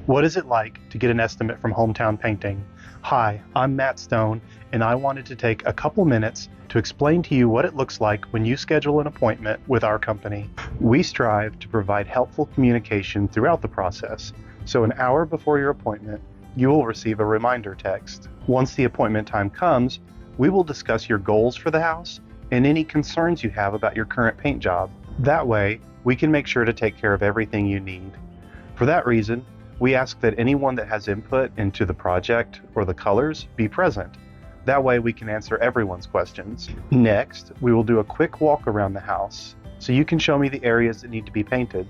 What is it like to get an estimate from Hometown Painting? Hi, I'm Matt Stone, and I wanted to take a couple minutes to explain to you what it looks like when you schedule an appointment with our company. We strive to provide helpful communication throughout the process, so an hour before your appointment, you will receive a reminder text. Once the appointment time comes, we will discuss your goals for the house and any concerns you have about your current paint job. That way, we can make sure to take care of everything you need. For that reason, we ask that anyone that has input into the project or the colors be present. That way we can answer everyone's questions. Next, we will do a quick walk around the house so you can show me the areas that need to be painted.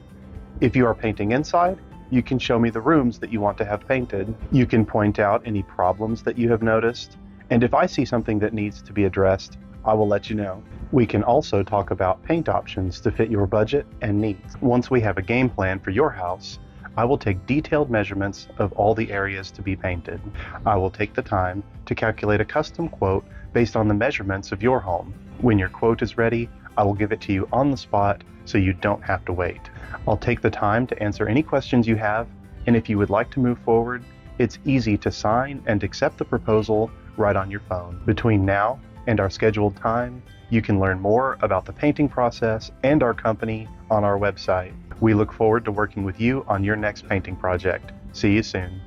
If you are painting inside, you can show me the rooms that you want to have painted. You can point out any problems that you have noticed, and if I see something that needs to be addressed, I will let you know. We can also talk about paint options to fit your budget and needs. Once we have a game plan for your house, I will take detailed measurements of all the areas to be painted. I will take the time to calculate a custom quote based on the measurements of your home. When your quote is ready, I will give it to you on the spot so you don't have to wait. I'll take the time to answer any questions you have, and if you would like to move forward, it's easy to sign and accept the proposal right on your phone. Between now and our scheduled time, you can learn more about the painting process and our company on our website. We look forward to working with you on your next painting project. See you soon.